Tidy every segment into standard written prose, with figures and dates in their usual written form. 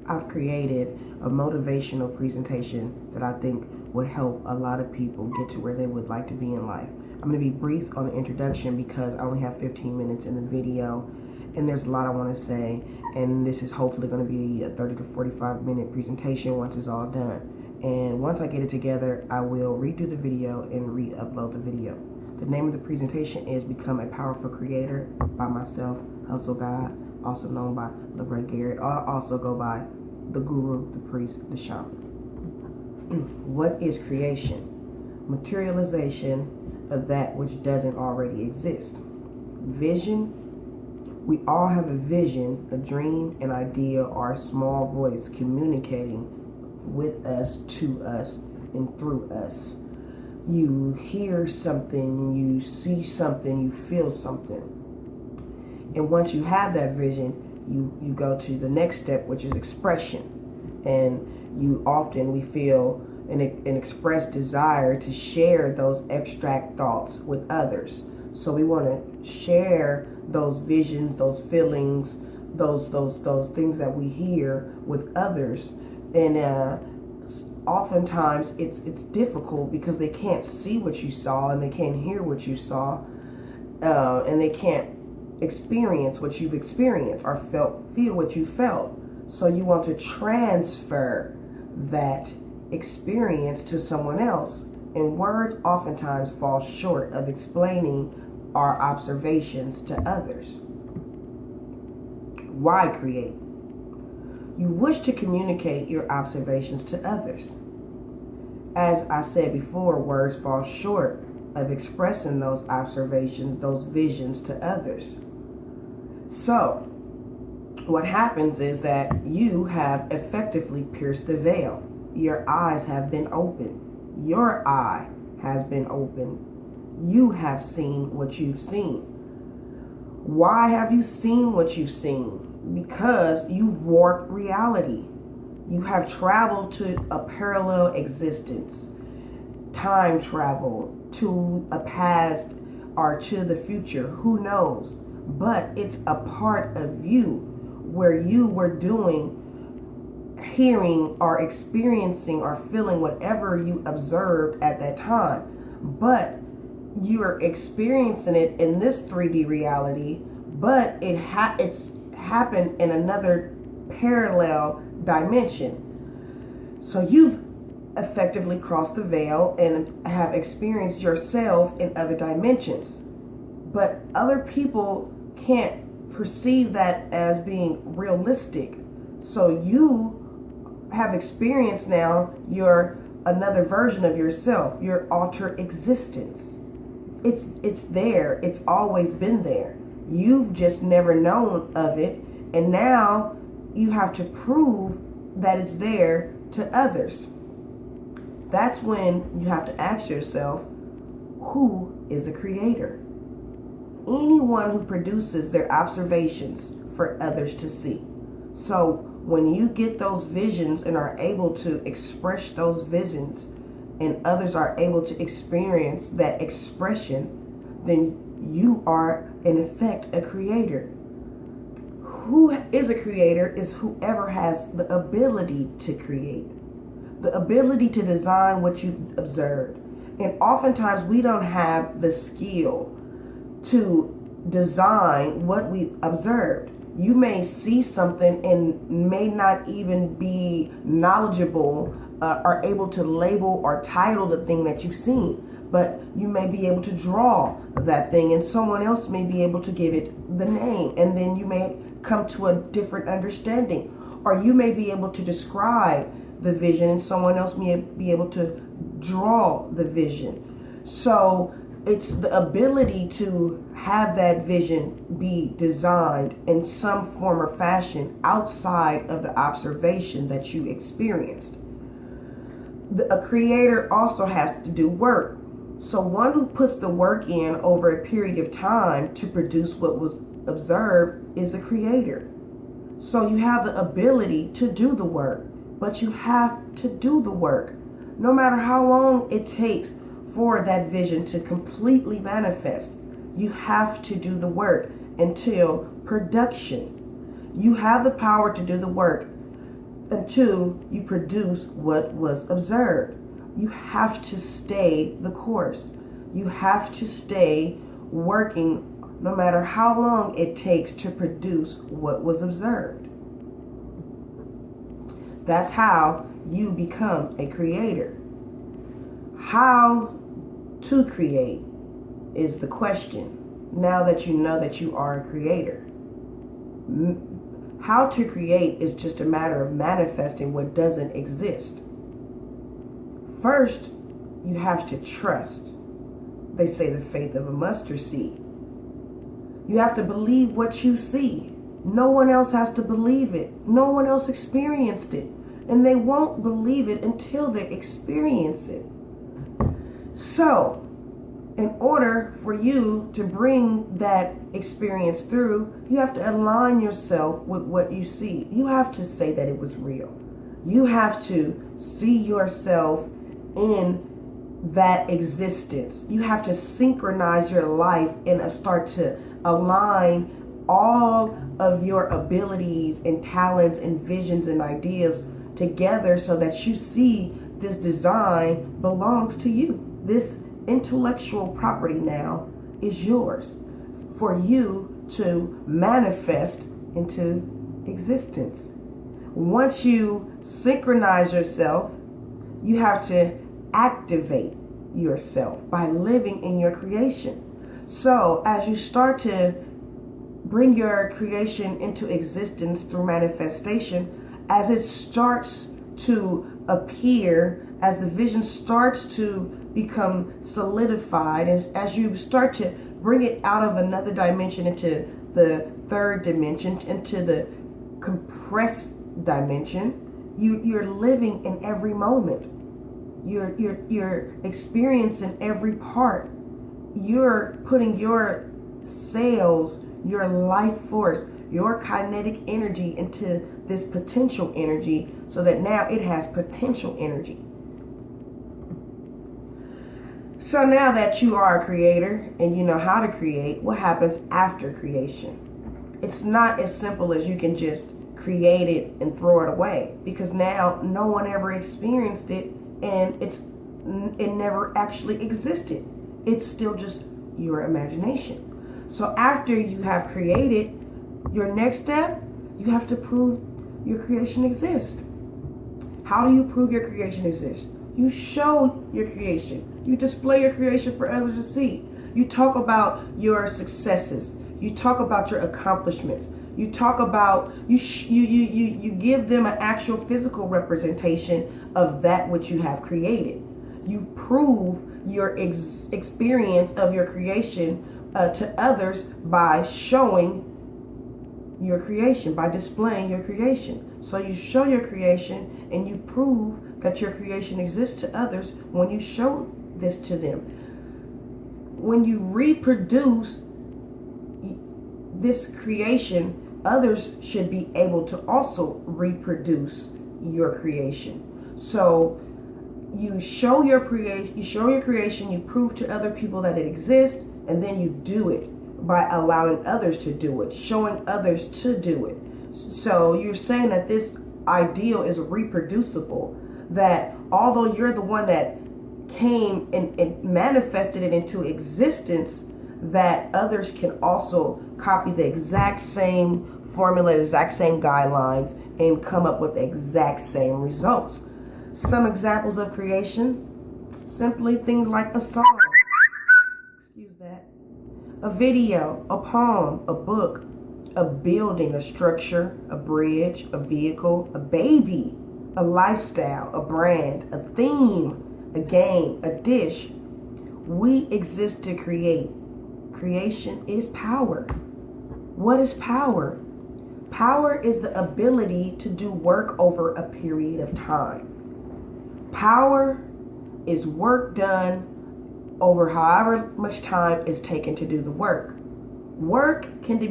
I've created a motivational presentation that I think would help a lot of people get to where they would like to be in life. I'm going to be brief on the introduction because I only have 15 minutes in the video and there's a lot I want to say, and this is hopefully going to be a 30 to 45 minute presentation once it's all done. And once I get it together, I will redo the video and re-upload the video. The name of the presentation is Become a Powerful Creator by myself, Hustle God, also known by Lrgourl. I also go by the Guru, the Priest, the Shaman. What is creation? Materialization of that which doesn't already exist. Vision. We all have a vision, a dream, an idea, or a small voice communicating with us, to us, and through us. You hear something, you see something, you feel something. And once you have that vision, you go to the next step, which is expression. And we feel an expressed desire to share those abstract thoughts with others. So we want to share those visions, those feelings, those things that we hear with others. And oftentimes it's difficult because they can't see what you saw and they can't hear what you saw, and they can't experience what you've experienced or feel what you felt. So you want to transfer that experience to someone else, and words oftentimes fall short of explaining our observations to others. Why create? You wish to communicate your observations to others. As I said before, words fall short of expressing those observations, those visions to others. So, what happens is that you have effectively pierced the veil. Your eyes have been opened. Your eye has been opened. You have seen what you've seen. Why have you seen what you've seen? Because you've warped reality. You have traveled to a parallel existence, time travel to a past or to the future, who knows? But it's a part of you where you were hearing or experiencing or feeling whatever you observed at that time. But you are experiencing it in this 3D reality, but it's happened in another parallel dimension. So you've effectively crossed the veil and have experienced yourself in other dimensions. But other people can't perceive that as being realistic. So you have experienced now another version of yourself, your altered existence. It's there. It's always been there. You've just never known of it, and now you have to prove that it's there to others. That's when you have to ask yourself, who is a creator? Anyone who produces their observations for others to see. So when you get those visions and are able to express those visions, and others are able to experience that expression, then you are in effect a creator. Who is a creator is whoever has the ability to create, the ability to design what you observed. And oftentimes we don't have the skill to design what we observed. You may see something and may not even be knowledgeable or able to label or title the thing that you've seen, but you may be able to draw that thing and someone else may be able to give it the name, and then you may come to a different understanding, or you may be able to describe the vision and someone else may be able to draw the vision. So it's the ability to have that vision be designed in some form or fashion outside of the observation that you experienced. A creator also has to do work. So one who puts the work in over a period of time to produce what was observed is a creator. So you have the ability to do the work, but you have to do the work. No matter how long it takes for that vision to completely manifest, you have to do the work until production. You have the power to do the work until you produce what was observed. You have to stay the course. You have to stay working no matter how long it takes to produce what was observed. That's how you become a creator. How to create is the question. Now that you know that you are a creator. How to create is just a matter of manifesting what doesn't exist. First, you have to trust. They say the faith of a mustard seed. You have to believe what you see. No one else has to believe it. No one else experienced it. And they won't believe it until they experience it. So, in order for you to bring that experience through, you have to align yourself with what you see. You have to say that it was real. You have to see yourself in that existence. You have to synchronize your life and start to align all of your abilities and talents and visions and ideas together so that you see this design belongs to you. This intellectual property now is yours for you to manifest into existence. Once you synchronize yourself, you have to activate yourself by living in your creation. So as you start to bring your creation into existence through manifestation, as it starts to appear, as the vision starts to become solidified, as you start to bring it out of another dimension into the third dimension, into the compressed dimension, you're living in every moment. You're experiencing every part. You're putting your cells, your life force, your kinetic energy into this potential energy so that now it has potential energy. So now that you are a creator and you know how to create, what happens after creation? It's not as simple as you can just create it and throw it away, because now no one ever experienced it and it never actually existed. It's still just your imagination. So after you have created, your next step, you have to prove your creation exists. How do you prove your creation exists? You show your creation. You display your creation for others to see. You talk about your successes. You talk about your accomplishments. You talk about, you give them an actual physical representation of that which you have created. You prove your experience of your creation to others by showing your creation, by displaying your creation. So you show your creation and you prove that your creation exists to others when you show this to them. When you reproduce this creation, others should be able to also reproduce your creation. So you show your creation, you prove to other people that it exists, and then you do it by allowing others to do it, showing others to do it. So you're saying that this ideal is reproducible, that although you're the one that came and manifested it into existence, that others can also copy the exact same formula, the exact same guidelines, and come up with the exact same results. Some examples of creation, simply things like a song, a video, a poem, a book, a building, a structure, a bridge, a vehicle, a baby, a lifestyle, a brand, a theme, a game, a dish. We exist to create. Creation is power. What is power? Power is the ability to do work over a period of time. Power is work done over however much time is taken to do the work. Work can be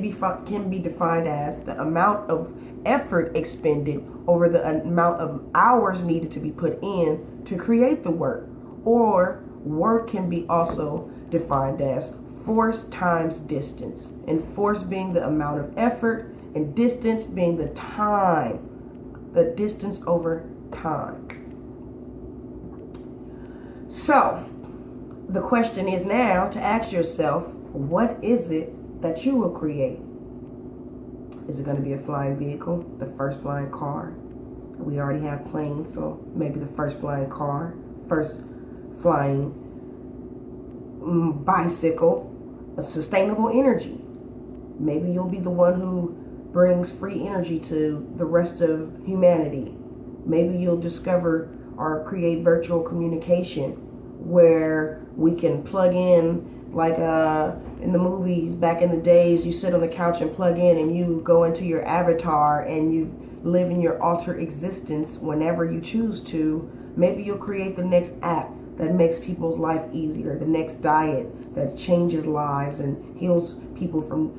defined as the amount of effort expended over the amount of hours needed to be put in to create the work. Or work can be also defined as force times distance, and force being the amount of effort and distance being the time the distance over time. So, the question is now to ask yourself, what is it that you will create? Is it going to be a flying vehicle, the first flying car? We already have planes, so maybe the first flying car, first flying bicycle, a sustainable energy. Maybe you'll be the one who brings free energy to the rest of humanity. Maybe you'll discover or create virtual communication where we can plug in, like in the movies back in the days, you sit on the couch and plug in and you go into your avatar and you live in your alter existence whenever you choose to. Maybe you'll create the next app that makes people's life easier, the next diet that changes lives and heals people from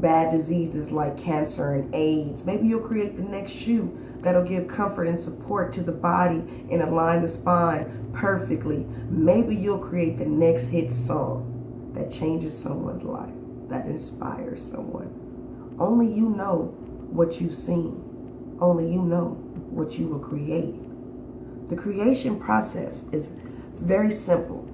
bad diseases like cancer and AIDS. Maybe you'll create the next shoe that'll give comfort and support to the body and align the spine perfectly. Maybe you'll create the next hit song that changes someone's life, that inspires someone. Only you know what you've seen. Only you know what you will create. The creation process is very simple.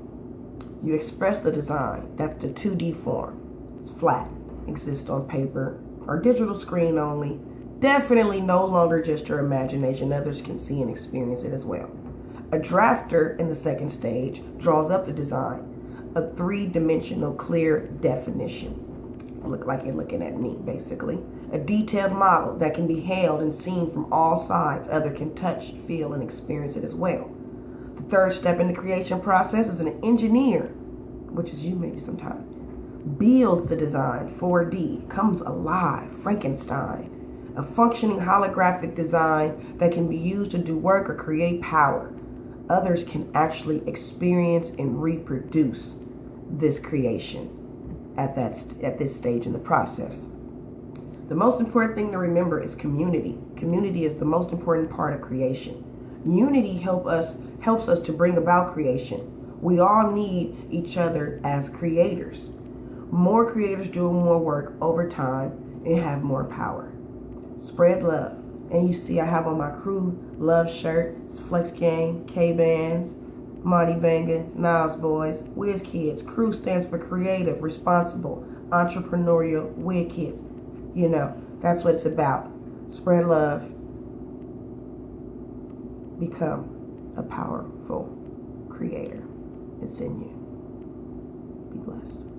You express the design. That's the 2D form. It's flat, exists on paper or digital screen only. Definitely no longer just your imagination. Others can see and experience it as well. A drafter in the second stage draws up the design, a 3-dimensional clear definition. Look like you're looking at me, basically. A detailed model that can be held and seen from all sides. Others can touch, feel, and experience it as well. The third step in the creation process is an engineer, which is you maybe sometime, builds the design, 4D, comes alive, Frankenstein. A functioning holographic design that can be used to do work or create power. Others can actually experience and reproduce this creation at this stage in the process. The most important thing to remember is community. Community is the most important part of creation. Unity helps us to bring about creation. We all need each other as creators. More creators doing more work over time and have more power. Spread love. And you see I have on my crew love shirt. It's Flex Gang, K-Bands, Monty Banga, Nas Boys, Wiz Kids. Crew stands for creative, responsible, entrepreneurial, Wiz Kids. You know, that's what it's about. Spread love. Become a powerful creator. It's in you. Be blessed.